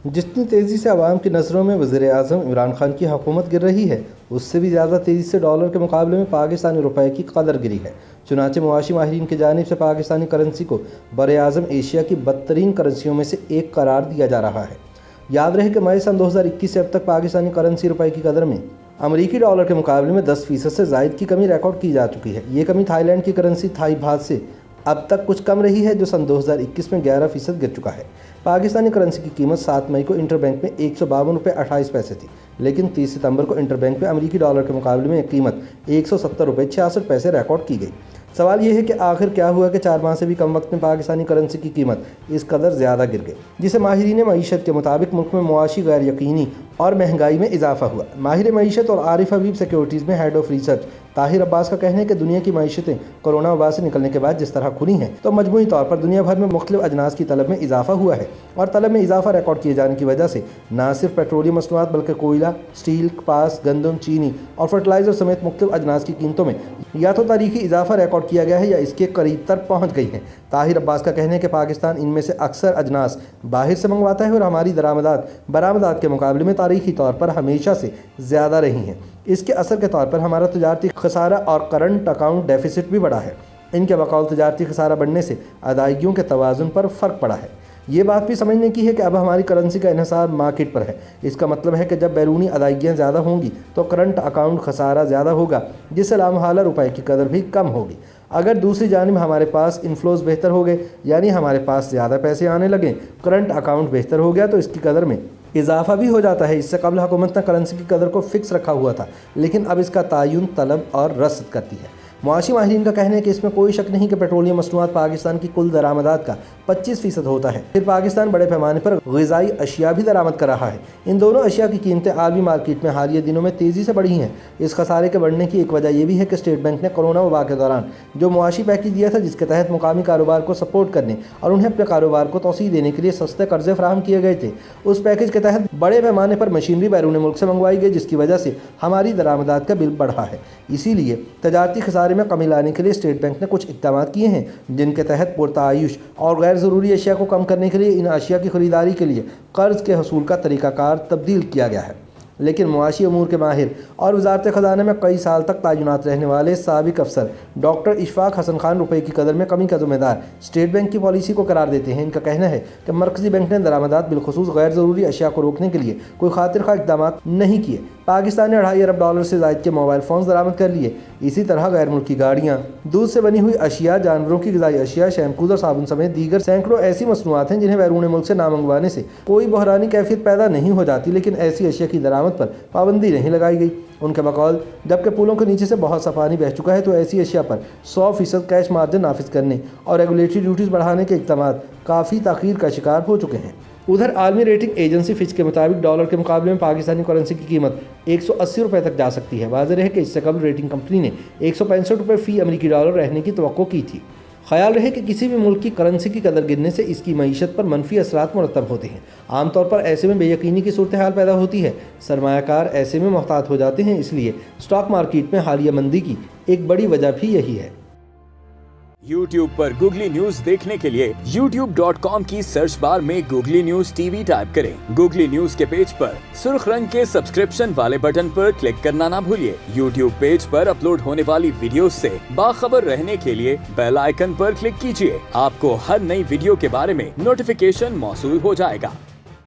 جتنی تیزی سے عوام کی نظروں میں وزیر اعظم عمران خان کی حکومت گر رہی ہے، اس سے بھی زیادہ تیزی سے ڈالر کے مقابلے میں پاکستانی روپے کی قدر گری ہے۔ چنانچہ معاشی ماہرین کی جانب سے پاکستانی کرنسی کو براعظم ایشیا کی بدترین کرنسیوں میں سے ایک قرار دیا جا رہا ہے۔ یاد رہے کہ مئی سن 2021 سے اب تک پاکستانی کرنسی روپے کی قدر میں امریکی ڈالر کے مقابلے میں 10% سے زائد کی کمی ریکارڈ کی جا چکی ہے۔ یہ کمی تھائی لینڈ کی کرنسی تھائی بات سے اب تک کچھ کم رہی ہے، جو سن 2021 میں 11% گر چکا ہے۔ پاکستانی کرنسی کی قیمت 7 مئی کو انٹر بینک میں 152.28 روپے تھی، لیکن 30 ستمبر کو انٹر بینک میں امریکی ڈالر کے مقابلے میں قیمت 170.66 روپے ریکارڈ کی گئی۔ سوال یہ ہے کہ آخر کیا ہوا کہ 4 ماہ سے بھی کم وقت میں پاکستانی کرنسی کی قیمت اس قدر زیادہ گر گئی، جسے ماہرین معیشت کے مطابق ملک میں معاشی غیر یقینی اور مہنگائی میں اضافہ ہوا۔ ماہر معیشت اور عارف حبیب سیکیورٹیز میں ہیڈ آف ریسرچ طاہر عباس کا کہنا ہے کہ دنیا کی معیشتیں کورونا وبا سے نکلنے کے بعد جس طرح کھلی ہیں، تو مجموعی طور پر دنیا بھر میں مختلف اجناس کی طلب میں اضافہ ہوا ہے، اور طلب میں اضافہ ریکارڈ کیے جانے کی وجہ سے نہ صرف پیٹرولیم مصنوعات بلکہ کوئلہ، سٹیل، کپاس، گندم، چینی اور فرٹیلائزر سمیت مختلف اجناس کی قیمتوں میں یا تو تاریخی اضافہ ریکارڈ کیا گیا ہے یا اس کے قریب تر پہنچ گئی ہیں۔ طاہر عباس کا کہنا ہے کہ پاکستان ان میں سے اکثر اجناس باہر سے منگواتا ہے اور ہماری برآمدات کے مقابلے میں تاریخی طور پر ہمیشہ سے زیادہ رہی ہیں۔ اس کے اثر کے طور پر ہمارا تجارتی خسارہ اور کرنٹ اکاؤنٹ ڈیفیسٹ بھی بڑھا ہے۔ ان کے بقول تجارتی خسارہ بڑھنے سے ادائیگیوں کے توازن پر فرق پڑا ہے۔ یہ بات بھی سمجھنے کی ہے کہ اب ہماری کرنسی کا انحصار مارکیٹ پر ہے۔ اس کا مطلب ہے کہ جب بیرونی ادائیگیاں زیادہ ہوں گی تو کرنٹ اکاؤنٹ خسارہ زیادہ ہوگا، جس سے لامحالہ روپے کی قدر بھی کم ہوگی۔ اگر دوسری جانب ہمارے پاس انفلوز بہتر ہو گئے، یعنی ہمارے پاس زیادہ پیسے آنے لگیں، کرنٹ اکاؤنٹ بہتر ہو گیا، تو اس کی قدر میں اضافہ بھی ہو جاتا ہے۔ اس سے قبل حکومت نے کرنسی کی قدر کو فکس رکھا ہوا تھا، لیکن اب اس کا تعین طلب اور رصد کرتی ہے۔ معاشی ماہرین کا کہنا ہے کہ اس میں کوئی شک نہیں کہ پیٹرولیم مصنوعات پاکستان کی کل درآمدات کا 25% ہوتا ہے۔ پھر پاکستان بڑے پیمانے پر غذائی اشیاء بھی درآمد کر رہا ہے۔ ان دونوں اشیاء کی قیمتیں عالمی مارکیٹ میں حالیہ دنوں میں تیزی سے بڑھی ہیں۔ اس خسارے کے بڑھنے کی ایک وجہ یہ بھی ہے کہ اسٹیٹ بینک نے کورونا وبا کے دوران جو معاشی پیکیج دیا تھا، جس کے تحت مقامی کاروبار کو سپورٹ کرنے اور انہیں اپنے کاروبار کو توسیع دینے کے لیے سستے قرضے فراہم کیے گئے تھے، اس پیکیج کے تحت بڑے پیمانے پر مشینری بیرون ملک سے منگوائی گئی، جس کی وجہ سے ہماری درآمدات کا بل بڑھا ہے۔ اسی لیے تجارتی خسارے میں کمی لانے کے لیے اسٹیٹ بینک نے کچھ اقدامات کیے ہیں، جن کے تحت پرتعیش اور غیر ضروری اشیاء کو کم کرنے کے لیے ان اشیاء کی خریداری کے لیے قرض کے حصول کا طریقہ کار تبدیل کیا گیا ہے۔ لیکن معاشی امور کے ماہر اور وزارت خزانہ میں کئی سال تک تعینات رہنے والے سابق افسر ڈاکٹر اشفاق حسن خان روپے کی قدر میں کمی کا ذمہ دار اسٹیٹ بینک کی پالیسی کو قرار دیتے ہیں۔ ان کا کہنا ہے کہ مرکزی بینک نے درآمدات بالخصوص غیر ضروری اشیاء کو روکنے کے لیے کوئی خاطر خواہ اقدامات نہیں کیے۔ پاکستان نے 2.5 ارب ڈالر سے زائد کے موبائل فونز درآمد کر لیے۔ اسی طرح غیر ملکی گاڑیاں، دودھ سے بنی ہوئی اشیاء، جانوروں کی غذائی اشیاء، شیمپوز اور صابن سمیت دیگر سینکڑوں ایسی مصنوعات ہیں جنہیں بیرون ملک سے نہ منگوانے سے کوئی بحرانی کیفیت پیدا نہیں ہو جاتی، لیکن ایسی اشیاء کی درآمد پر پابندی نہیں لگائی گئی۔ ان کے بقول جبکہ پولوں کے نیچے سے بہت سا پانی بہہ چکا ہے، تو ایسی اشیاء پر 100% کیش مارجن نافذ کرنے اور ریگولیٹری ڈیوٹیز بڑھانے کے اقدامات کافی تاخیر کا شکار ہو چکے ہیں۔ ادھر عالمی ریٹنگ ایجنسی فچ کے مطابق ڈالر کے مقابلے میں پاکستانی کرنسی کی قیمت 180 روپے تک جا سکتی ہے۔ واضح ہے کہ اس سے قبل ریٹنگ کمپنی نے 165 روپے فی امریکی ڈالر رہنے کی توقع کی تھی۔ خیال رہے کہ کسی بھی ملک کی کرنسی کی قدر گرنے سے اس کی معیشت پر منفی اثرات مرتب ہوتے ہیں۔ عام طور پر ایسے میں بے یقینی کی صورتحال پیدا ہوتی ہے، سرمایہ کار ایسے میں محتاط ہو جاتے ہیں۔ اس لیے اسٹاک مارکیٹ میں حالیہ مندی کی ایک بڑی وجہ بھی یہی ہے۔ YouTube پر گوگلی نیوز دیکھنے کے لیے youtube.com کی سرچ بار میں googly news T V type کریں۔ گوگلی نیوز کے پیج پر سرخ رنگ کے سبسکرپشن والے بٹن پر کلک کرنا نہ بھولیے۔ YouTube پیج پر اپلوڈ ہونے والی ویڈیوز سے باخبر رہنے کے لیے بیل آئیکن پر کلک کیجیے۔ آپ کو ہر نئی ویڈیو کے بارے میں نوٹیفیکیشن موصول ہو جائے گا۔